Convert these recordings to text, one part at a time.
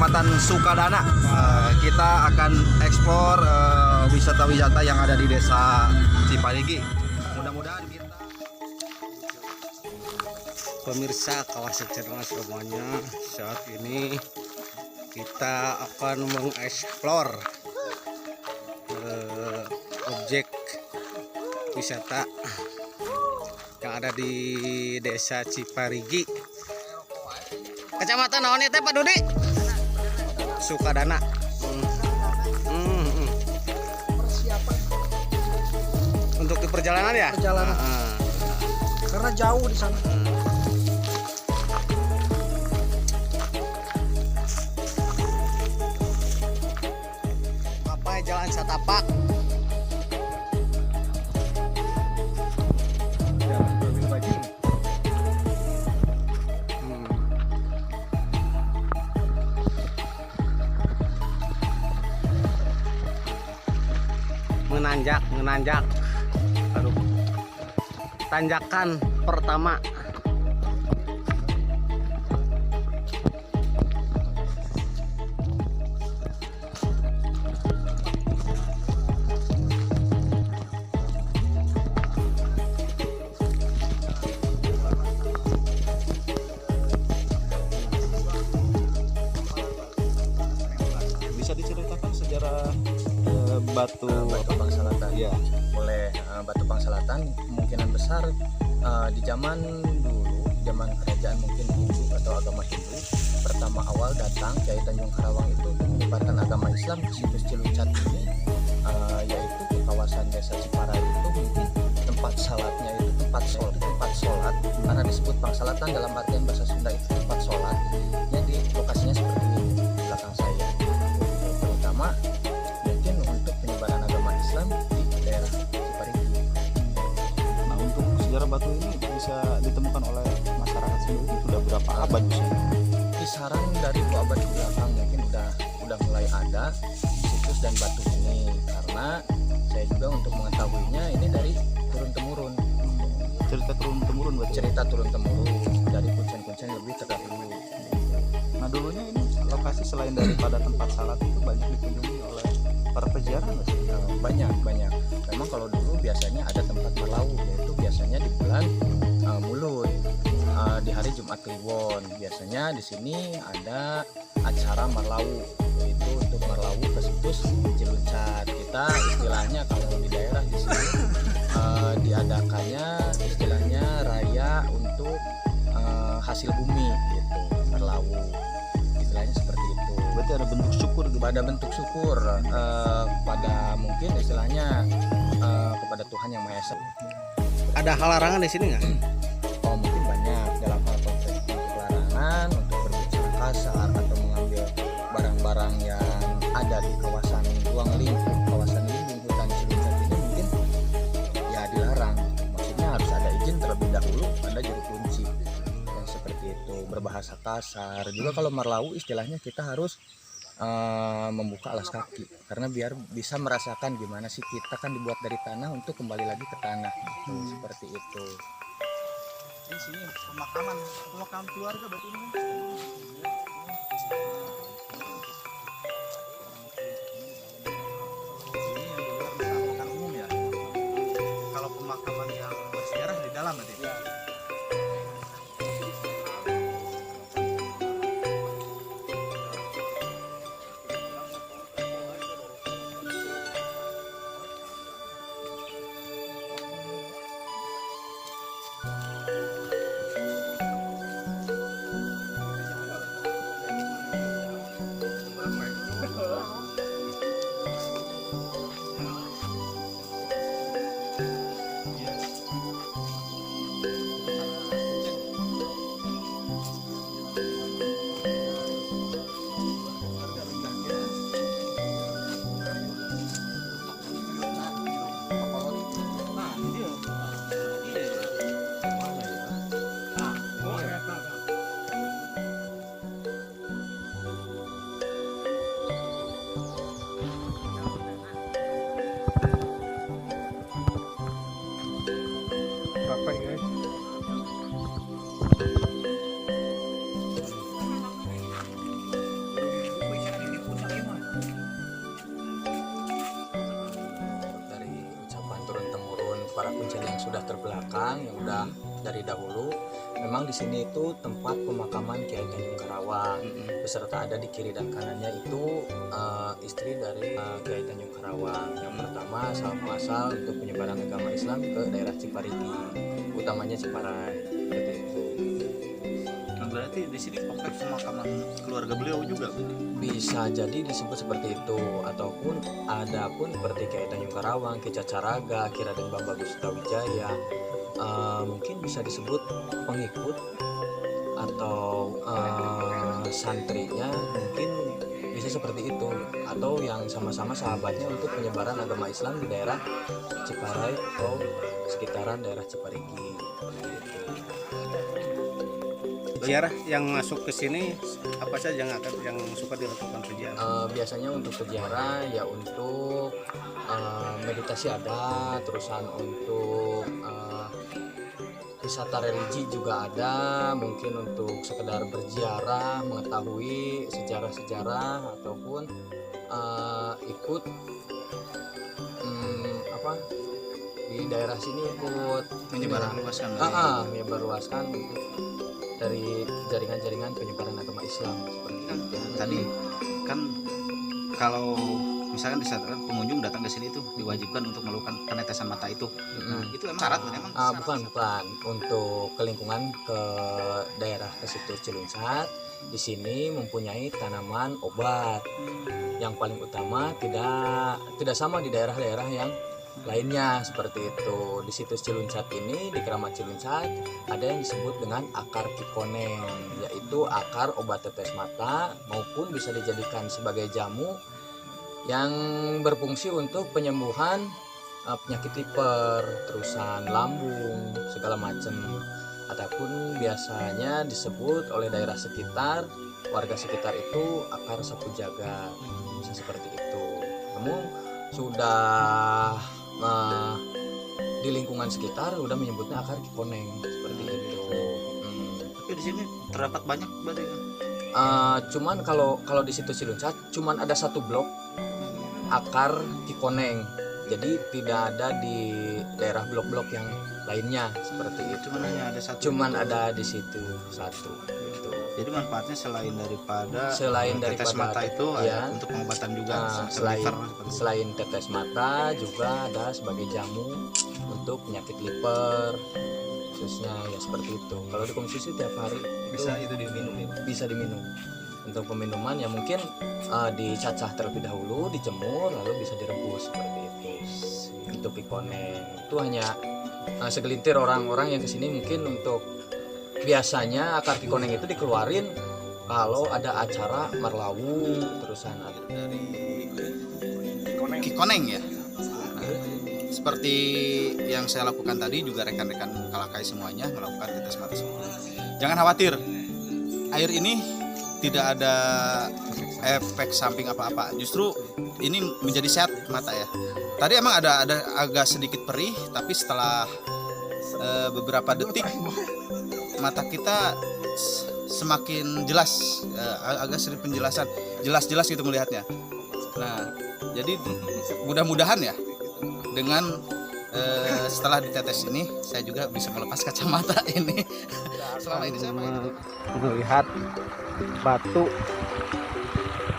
Kecamatan Sukadana. Kita akan eksplor wisata-wisata yang ada di Desa Ciparigi. Mudah-mudahan kita pemirsa kawasan Cirengas semuanya, saat ini kita akan mengeksplor objek wisata yang ada di Desa Ciparigi. Kecamatan naon teh Pak Dudi? Sukadana. Persiapan Untuk di perjalanan ya? perjalanan. Karena jauh di sana. Apa jalan setapak? menanjak aduh, tanjakan pertama. bisa diceritakan sejarah batu Pangsalatan. ya. Oleh Batu Pangsalatan kemungkinan besar di zaman dulu, zaman kerajaan mungkin Hindu atau agama Hindu, pertama awal datang Kiai Tanjung Karawang itu menyebarkan agama Islam ke situs Cilucat ini, yaitu ke kawasan Desa Ciparai itu mungkin tempat salatnya itu tempat sholat, karena disebut Pangsalatan dalam artian bahasa Sunda itu tempat sholat. Jadi lokasinya seperti ini di belakang saya, terutama mungkin untuk penyebaran agama Islam di daerah Ciparigi. Nah, untuk sejarah batu ini bisa ditemukan oleh masyarakat sendiri sudah berapa abad usianya? Kisaran dari 2 abad ke belakang mungkin udah mulai ada situs dan batu ini, karena saya juga untuk mengetahuinya ini dari turun temurun, Cerita turun temurun berarti. cerita turun temurun dari kuncen-kuncen lebih terdahulu. Nah, dulunya ini lokasi selain daripada tempat salat itu banyak dikunjungi oleh para peziarah nggak sih? Banyak. Memang kalau dulu biasanya ada tempat marlau, yaitu biasanya di bulan Mulud, di hari Jumat Kliwon. Biasanya di sini ada acara marlau, yaitu untuk marlau ke situs Cilucat. Kita istilahnya kalau di daerah di sini diadakannya istilahnya raya untuk hasil bumi, gitu, marlau. Istilahnya seperti itu. Berarti ada bentuk syukur gitu. Pada bentuk syukur pada mungkin istilahnya kepada Tuhan Yang Maha Esa. Ada hal larangan di sini nggak? Oh, mungkin banyak dalam hal konteks untuk larangan untuk berbicara kasar atau mengambil barang-barang yang ada di kawasan ruang lingkup kawasan lindung hutan Cilucat ini mungkin ya dilarang. Maksudnya harus ada izin terlebih dahulu, ada juru kunci yang seperti itu. Berbahasa kasar juga kalau marlau istilahnya kita harus membuka alas kaki, karena biar bisa merasakan gimana sih kita kan dibuat dari tanah untuk kembali lagi ke tanah, gitu. Seperti itu. Di sini pemakaman keluarga berarti ini. Ini yang di luar pemakaman umum ya. Kalau pemakaman yang bersejarah di dalam berarti. Ya. para kuncen yang sudah terbelakang, yang udah dari dahulu. Memang di sini itu tempat pemakaman Kiai Tanjung Karawang, beserta ada di kiri dan kanannya itu istri dari Kiai Tanjung Karawang. Yang pertama asal muasal untuk penyebaran agama Islam ke daerah Ciparigi, utamanya Ciparai, seperti itu. Nah, berarti di sini kompleks pemakaman keluarga beliau juga. Bisa jadi disebut seperti itu, ataupun ada pun seperti Kiai Tanjung Karawang, Ki Cacaraga, Ki Raden Bambagus Sutawijaya, mungkin bisa disebut pengikut atau santrinya, mungkin bisa seperti itu, atau yang sama-sama sahabatnya untuk penyebaran agama Islam di daerah Ciparai atau sekitaran daerah Ciparigi. Ziarah yang masuk ke sini apa saja yang suka dilakukan peziarah? Biasanya untuk peziarah ya untuk meditasi ada, terusan untuk wisata religi juga ada, mungkin untuk sekedar berziarah, mengetahui sejarah-sejarah, ataupun ikut di daerah sini ikut Menyebarluaskan menyebarluaskan untuk dari jaringan-jaringan penyebaran agama Islam seperti itu. Tadi kan kalau misalkan disatakan pengunjung datang ke sini itu diwajibkan untuk melakukan penetesan mata itu. Nah, itu emang syarat kan? Emang Bukan untuk ke lingkungan ke daerah ke situ Ciluncat. Di sini mempunyai tanaman obat yang paling utama, tidak sama di daerah-daerah yang lainnya seperti itu. Di situs Ciluncat ini, di Keramat Ciluncat, ada yang disebut dengan akar kikoneng, yaitu akar obat tetes mata, maupun bisa dijadikan sebagai jamu yang berfungsi untuk penyembuhan penyakit liver, terusan lambung, segala macam. Ataupun biasanya disebut oleh daerah sekitar, warga sekitar itu akar sapu jagat, bisa seperti itu. Namun sudah di lingkungan sekitar udah menyebutnya akar kikoneng seperti itu. tapi di sini terdapat banyak berarti kan? Cuman kalau di situ Ciluncat cuman ada satu blok akar kikoneng, jadi tidak ada di daerah blok-blok yang lainnya seperti itu. Cuman hanya ada satu. Cuman ada di situ satu. Gitu. Jadi manfaatnya selain daripada tetes daripada mata itu ya, ada untuk pengobatan juga. Selain tetes mata juga ada sebagai jamu untuk penyakit liver khususnya ya seperti itu. Kalau dikonsumsi tiap hari Bisa itu diminum ya. bisa diminum. Untuk peminuman ya mungkin dicacah terlebih dahulu, dijemur, lalu bisa direbus seperti itu. Untuk kikoneng itu hanya segelintir orang-orang yang kesini mungkin untuk biasanya akar kikoneng itu dikeluarin kalau ada acara marlawu, terusan ada Dari kikoneng ya. Nah, seperti yang saya lakukan tadi juga rekan-rekan Kalakai semuanya melakukan tetes mata semua. Jangan khawatir, air ini tidak ada efek samping apa-apa. Justru ini menjadi sehat mata ya. Tadi emang ada agak sedikit perih, tapi setelah beberapa detik mata kita semakin jelas, agak sedikit penjelasan, jelas-jelas gitu melihatnya. Nah, jadi mudah-mudahan ya dengan setelah ditetes ini saya juga bisa melepas kacamata ini. Selama ini saya melihat batu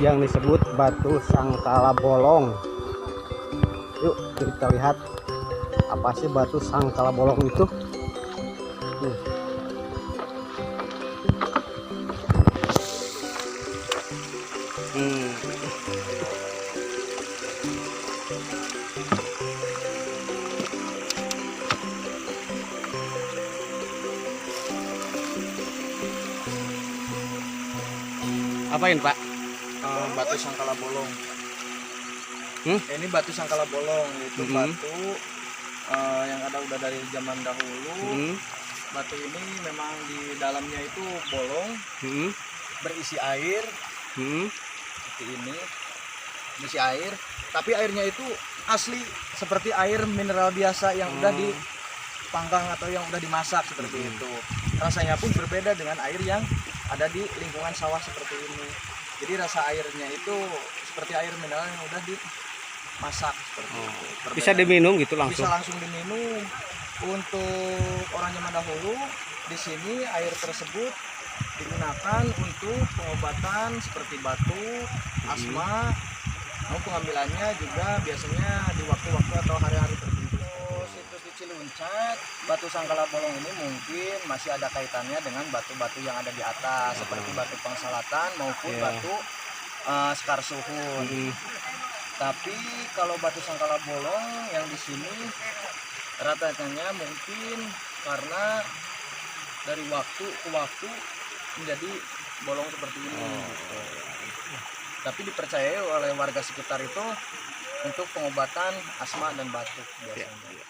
yang disebut batu Sangkala Bolong. Yuk kita lihat apa sih batu Sangkala Bolong itu. Apain Pak? batu Sangkala Bolong. Ini batu Sangkala Bolong itu batu yang ada udah dari zaman dahulu. Batu ini memang di dalamnya itu bolong, berisi air. Seperti ini, berisi air. Tapi airnya itu asli seperti air mineral biasa yang udah dipanggang atau yang udah dimasak seperti itu. Rasanya pun berbeda dengan air yang ada di lingkungan sawah seperti ini. Jadi rasa airnya itu seperti air mineral yang udah masak seperti itu. Bisa diminum gitu langsung. Bisa langsung diminum. Untuk orang zaman dahulu di sini air tersebut digunakan untuk pengobatan seperti batuk, asma. Pengambilannya juga biasanya di waktu-waktu atau hari-hari tertentu. Situs di Ciluncat, batu Sangkala Bolong ini mungkin masih ada kaitannya dengan batu-batu yang ada di atas, seperti batu Pangsalatan maupun batu Skarsuhun. Tapi kalau batu Sangkala Bolong yang di sini rata-ratanya mungkin karena dari waktu ke waktu menjadi bolong seperti ini. Tapi dipercayai oleh warga sekitar itu untuk pengobatan asma dan batuk biasanya.